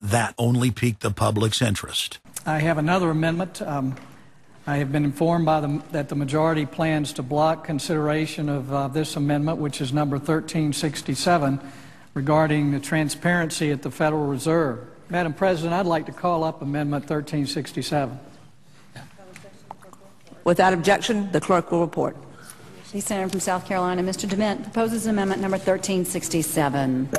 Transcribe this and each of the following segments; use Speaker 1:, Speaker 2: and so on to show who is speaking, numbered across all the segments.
Speaker 1: That only piqued the public's interest.
Speaker 2: I have another amendment. I have been informed that the majority plans to block consideration of this amendment, which is number 1367, regarding the transparency at the Federal Reserve. Madam President, I'd like to call up Amendment 1367.
Speaker 3: Without objection, the clerk will report.
Speaker 4: The Senator from South Carolina, Mr. DeMint, proposes amendment number 1367.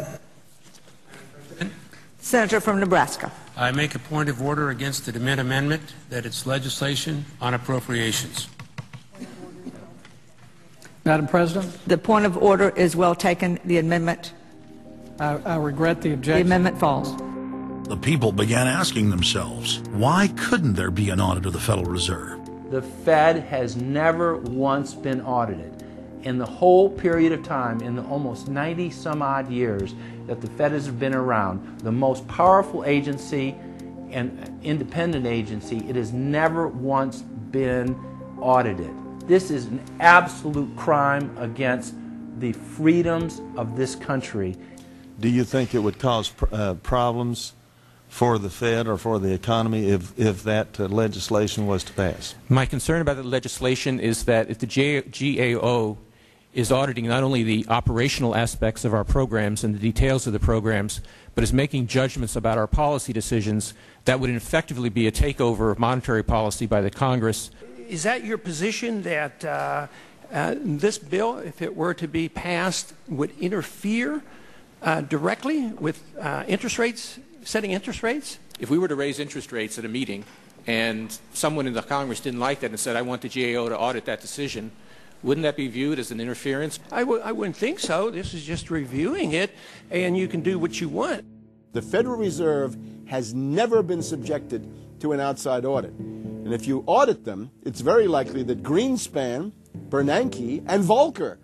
Speaker 3: Senator from Nebraska.
Speaker 5: I make a point of order against the DeMint amendment that it's legislation on appropriations.
Speaker 2: Madam President?
Speaker 3: The point of order is well taken. The amendment.
Speaker 2: I regret the objection.
Speaker 3: The amendment falls.
Speaker 1: The people began asking themselves, why couldn't there be an audit of the Federal Reserve?
Speaker 6: The Fed has never once been audited. In the whole period of time, in the almost 90 some odd years that the Fed has been around, the most powerful agency and independent agency, it has never once been audited. This is an absolute crime against the freedoms of this country.
Speaker 7: Do you think it would cause problems for the Fed or for the economy if that legislation was to pass?
Speaker 8: My concern about the legislation is that if the GAO is auditing not only the operational aspects of our programs and the details of the programs, but is making judgments about our policy decisions, that would effectively be a takeover of monetary policy by the Congress.
Speaker 9: Is that your position, that this bill, if it were to be passed, would interfere directly with interest rates, setting interest rates?
Speaker 8: If we were to raise interest rates at a meeting and someone in the Congress didn't like that and said, I want the GAO to audit that decision, wouldn't that be viewed as an interference?
Speaker 9: I wouldn't think so. This is just reviewing it, and you can do what you want.
Speaker 10: The Federal Reserve has never been subjected to an outside audit. And if you audit them, it's very likely that Greenspan, Bernanke, and Volcker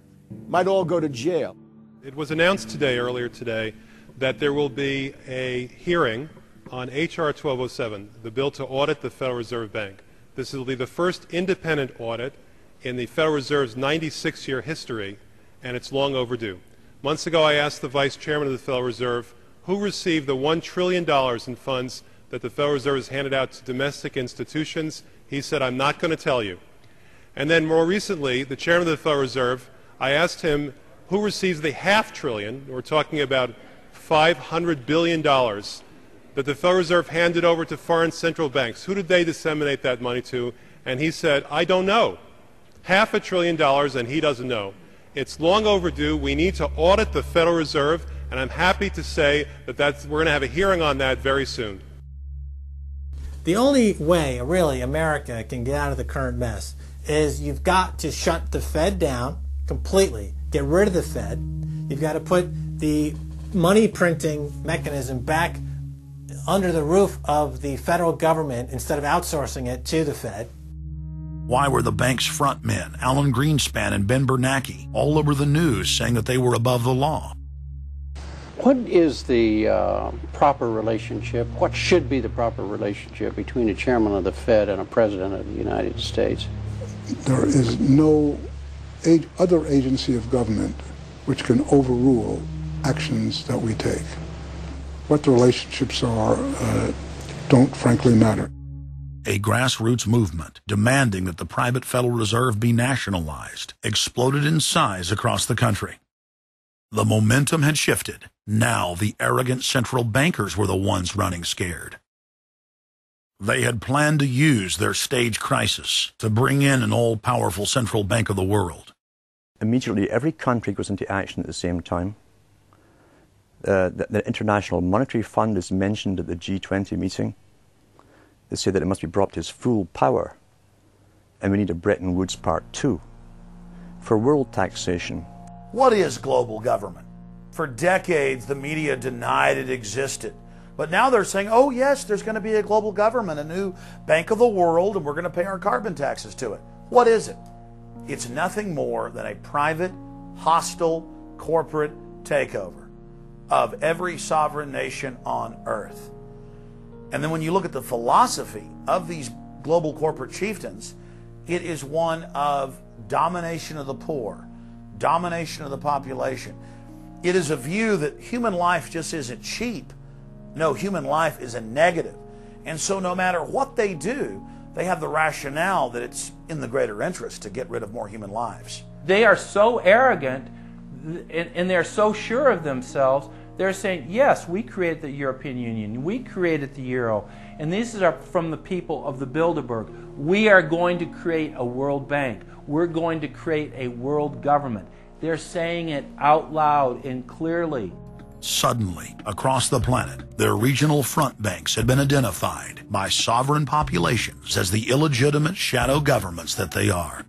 Speaker 10: might all go to jail.
Speaker 11: It was announced earlier today, that there will be a hearing on H.R. 1207, the bill to audit the Federal Reserve Bank. This will be the first independent audit in the Federal Reserve's 96-year history, and it's long overdue. Months ago, I asked the Vice Chairman of the Federal Reserve who received the $1 trillion in funds that the Federal Reserve has handed out to domestic institutions. He said, I'm not going to tell you. And then more recently, the Chairman of the Federal Reserve, I asked him who receives the $500 billion, we're talking about $500 billion, that the Federal Reserve handed over to foreign central banks. Who did they disseminate that money to? And he said, I don't know. $500 billion, and he doesn't know. It's long overdue. We need to audit the Federal Reserve, and I'm happy to say that we're going to have a hearing on that very soon.
Speaker 12: The only way, really, America can get out of the current mess is you've got to shut the Fed down completely, get rid of the Fed. You've got to put the money printing mechanism back under the roof of the federal government instead of outsourcing it to the Fed.
Speaker 1: Why were the bank's front men, Alan Greenspan and Ben Bernanke, all over the news saying that they were above the law?
Speaker 13: What is the proper relationship, what should be the proper relationship between a chairman of the Fed and a president of the United States?
Speaker 14: There is no other agency of government which can overrule actions that we take. What the relationships are don't frankly matter.
Speaker 1: A grassroots movement demanding that the private Federal Reserve be nationalized exploded in size across the country. The momentum had shifted. Now the arrogant central bankers were the ones running scared. They had planned to use their stage crisis to bring in an all-powerful central bank of the world.
Speaker 15: Immediately, every country goes into action at the same time. The International Monetary Fund is mentioned at the G20 meeting. They say that it must be brought to its full power, and we need a Bretton Woods Part 2 for world taxation.
Speaker 16: What is global government? For decades, the media denied it existed. But now they're saying, oh yes, there's going to be a global government, a new bank of the world, and we're going to pay our carbon taxes to it. What is it? It's nothing more than a private, hostile, corporate takeover of every sovereign nation on earth. And then when you look at the philosophy of these global corporate chieftains, it is one of domination of the poor, domination of the population. It is a view that human life just isn't cheap. No, human life is a negative. And so no matter what they do, they have the rationale that it's in the greater interest to get rid of more human lives.
Speaker 6: They are so arrogant and they're so sure of themselves, they're saying, yes, we created the European Union, we created the Euro, and these are from the people of the Bilderberg. We are going to create a world bank. We're going to create a world government. They're saying it out loud and clearly.
Speaker 1: Suddenly, across the planet, their regional front banks had been identified by sovereign populations as the illegitimate shadow governments that they are.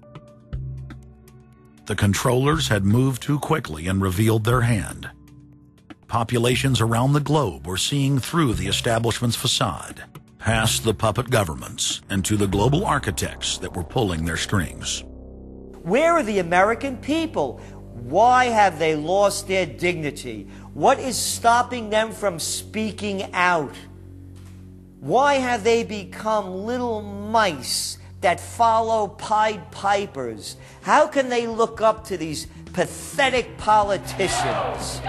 Speaker 1: The controllers had moved too quickly and revealed their hand. Populations around the globe were seeing through the establishment's facade, past the puppet governments, and to the global architects that were pulling their strings.
Speaker 17: Where are the American people? Why have they lost their dignity? What is stopping them from speaking out? Why have they become little mice that follow Pied Pipers? How can they look up to these pathetic politicians?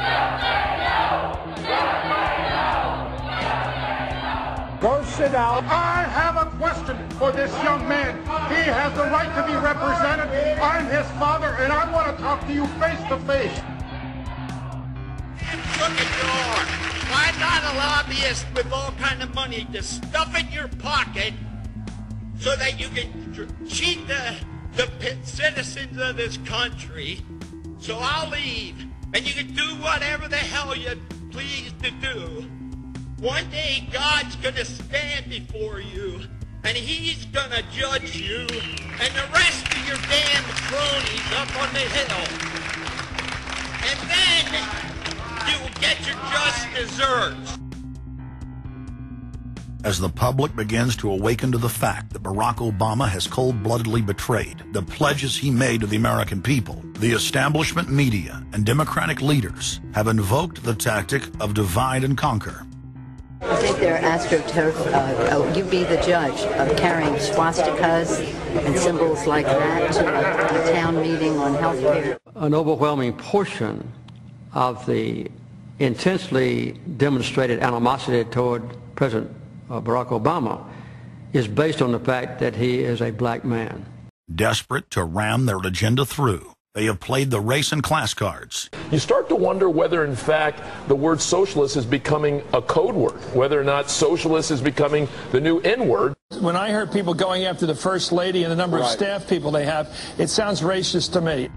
Speaker 18: Go sit down. I have a question for this young man. He has the right to be represented. I'm his father, and I want to talk to you face to face.
Speaker 19: Look at your. Why not a lobbyist with all kind of money to stuff in your pocket so that you can cheat the citizens of this country? So I'll leave, and you can do whatever the hell you please to do. One day God's gonna stand before you, and He's gonna judge you and the rest of your damn cronies up on the hill. And then you will get your just desserts.
Speaker 1: As the public begins to awaken to the fact that Barack Obama has cold-bloodedly betrayed the pledges he made to the American people, the establishment media and Democratic leaders have invoked the tactic of divide and conquer.
Speaker 20: I think they're astroturf. You be the judge of carrying swastikas and symbols like that to a town meeting on health care.
Speaker 13: An overwhelming portion of the intensely demonstrated animosity toward President Barack Obama is based on the fact that he is a black man.
Speaker 1: Desperate to ram their agenda through, they have played the race and class cards.
Speaker 21: You start to wonder whether, in fact, the word socialist is becoming a code word, whether or not socialist is becoming the new N-word.
Speaker 22: When I heard people going after the First Lady and the number of staff people they have, it sounds racist to me.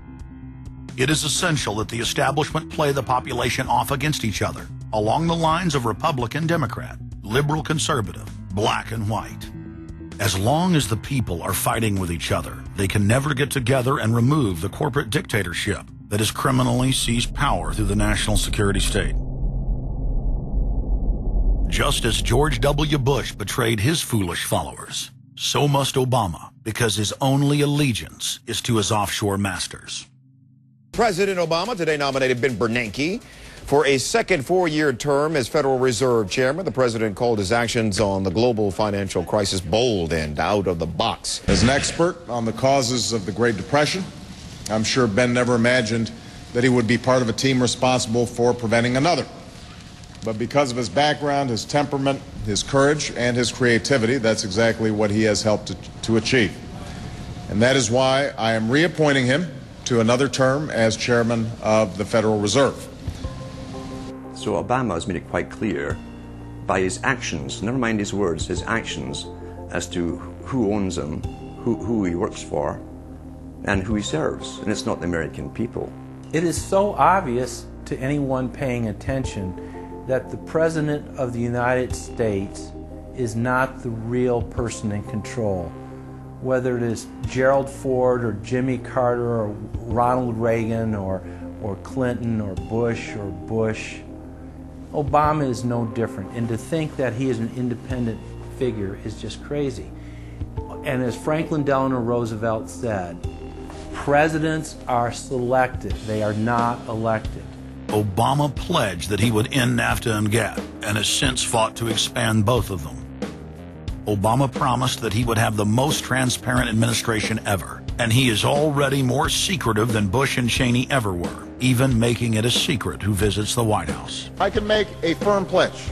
Speaker 1: It is essential that the establishment play the population off against each other, along the lines of Republican, Democrat, liberal, conservative, black and white. As long as the people are fighting with each other, they can never get together and remove the corporate dictatorship that has criminally seized power through the national security state. Just as George W. Bush betrayed his foolish followers, so must Obama, because his only allegiance is to his offshore masters.
Speaker 23: President Obama today nominated Ben Bernanke for a second four-year term as Federal Reserve Chairman. The president called his actions on the global financial crisis bold and out of the box.
Speaker 24: As an expert on the causes of the Great Depression, I'm sure Ben never imagined that he would be part of a team responsible for preventing another. But because of his background, his temperament, his courage, and his creativity, that's exactly what he has helped to achieve. And that is why I am reappointing him to another term as chairman of the Federal Reserve.
Speaker 15: So Obama has made it quite clear by his actions, never mind his words, his actions, as to who owns him, who he works for, and who he serves. And it's not the American people.
Speaker 6: It is so obvious to anyone paying attention that the President of the United States is not the real person in control. Whether it is Gerald Ford or Jimmy Carter or Ronald Reagan or Clinton or Bush, Obama is no different. And to think that he is an independent figure is just crazy. And as Franklin Delano Roosevelt said, presidents are selected, they are not elected.
Speaker 1: Obama pledged that he would end NAFTA and GATT, and has since fought to expand both of them. Obama promised that he would have the most transparent administration ever, and he is already more secretive than Bush and Cheney ever were, even making it a secret who visits the White House.
Speaker 24: I can make a firm pledge